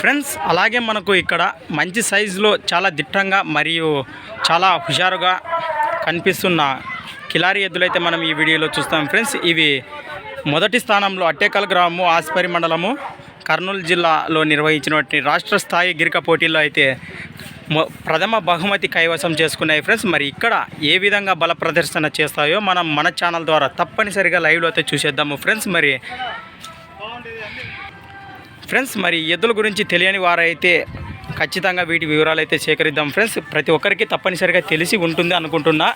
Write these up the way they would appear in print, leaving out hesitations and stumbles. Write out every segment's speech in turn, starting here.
Friends అలాగే మనకు ఇక్కడ మంచి సైజులో చాలా దిట్టంగా మరియు చాలా హుషారుగా కనిపిస్తున్న కిలారి ఎద్దులైతే మనం ఈ వీడియోలో చూస్తాం ఫ్రెండ్స్. ఇవి మొదటి స్థానంలో అట్టేకల్ గ్రామము ఆస్పరి మండలము కర్నూలు జిల్లాలో నిర్వహించినటువంటి రాష్ట్ర స్థాయి గిరిక పోటీల్లో అయితే ప్రథమ బహుమతి కైవసం చేసుకున్నాయి ఫ్రెండ్స్. మరి ఇక్కడ ఏ విధంగా బల ప్రదర్శన చేస్తాయో మనం మన ఛానల్ ద్వారా తప్పనిసరిగా లైవ్లో అయితే చూసేద్దాము ఫ్రెండ్స్. మరి ఎద్దుల గురించి తెలియని వారైతే ఖచ్చితంగా వీటి వివరాలు అయితే సేకరిద్దాం ఫ్రెండ్స్. ప్రతి ఒక్కరికి తప్పనిసరిగా తెలిసి ఉంటుంది అనుకుంటున్నా,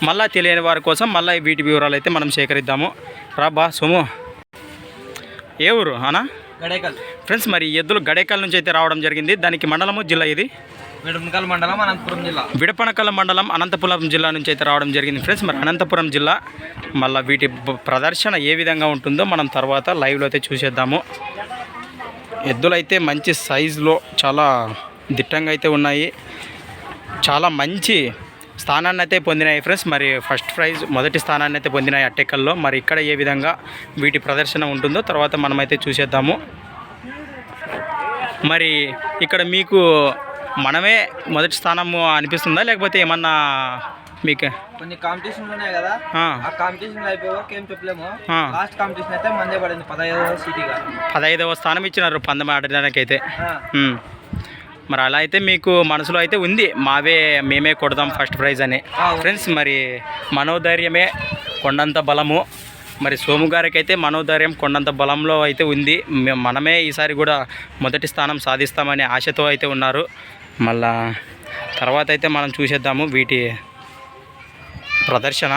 మళ్ళీ తెలియని వారి కోసం మళ్ళీ వీటి వివరాలు అయితే మనం సేకరిద్దాము. రాబా సోము, ఏ ఊరు అనా? గడేకల్ ఫ్రెండ్స్. మరి ఎద్దులు గడేకల్ నుంచి అయితే రావడం జరిగింది. దానికి మండలము జిల్లా ఇది విడపనకల్ మండలం అనంతపురం జిల్లా. విడపనకల్ మండలం అనంతపురం జిల్లా నుంచి అయితే రావడం జరిగింది ఫ్రెండ్స్. మరి అనంతపురం జిల్లా మళ్ళీ వీటి ప్రదర్శన ఏ విధంగా ఉంటుందో మనం తర్వాత లైవ్లో అయితే చూసేద్దాము. ఎద్దులైతే మంచి సైజులో చాలా దిట్టంగా అయితే ఉన్నాయి, చాలా మంచి స్థానాన్ని అయితే పొందినాయి ఫ్రెండ్స్. మరి ఫస్ట్ ప్రైజ్ మొదటి స్థానాన్ని అయితే పొందినాయి అట్టెకల్లో. మరి ఇక్కడ ఏ విధంగా వీటి ప్రదర్శన ఉంటుందో తర్వాత మనమైతే చూసేద్దాము. మరి ఇక్కడ మీకు మనమే మొదటి స్థానము అనిపిస్తుందా, లేకపోతే ఏమన్నా మీకు కొన్ని కాంపిటీషన్లు ఉన్నాయి కదా, ఆ కాంపిటీషన్ అయిపోయాక ఏం చెప్పలేము. లాస్ట్ కాంపిటీషన్ అయితే మందే పడింది 15వ సీటీగా 15వ స్థానం ఇచ్చినారు పందెం ఆడడానికి అయితే. మరి అలా అయితే మీకు మనసులో అయితే ఉంది మేమే కొడదాం ఫస్ట్ ప్రైజ్ అని ఫ్రెండ్స్. మరి మనోధైర్యమే కొండంత బలము. మరి సోము గారికి అయితే మనోధైర్యం కొండంత బలంలో అయితే ఉంది. మనమే ఈసారి కూడా మొదటి స్థానం సాధిస్తామనే ఆశతో అయితే ఉన్నారు. మళ్ళా తర్వాత అయితే మనం చూసేద్దాము వీటి ప్రదర్శన.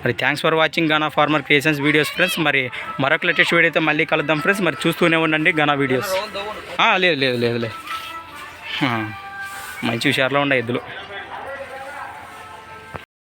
మరి thanks for watching Gana farmer creations videos friends. మరి మరొక లేటెస్ట్ వీడియో అయితే మళ్ళీ కలుద్దాం ఫ్రెండ్స్. మరి చూస్తూనే ఉండండి గానా వీడియోస్. లేదు మంచి హుషారులో ఉన్నాయి ఎద్దులు.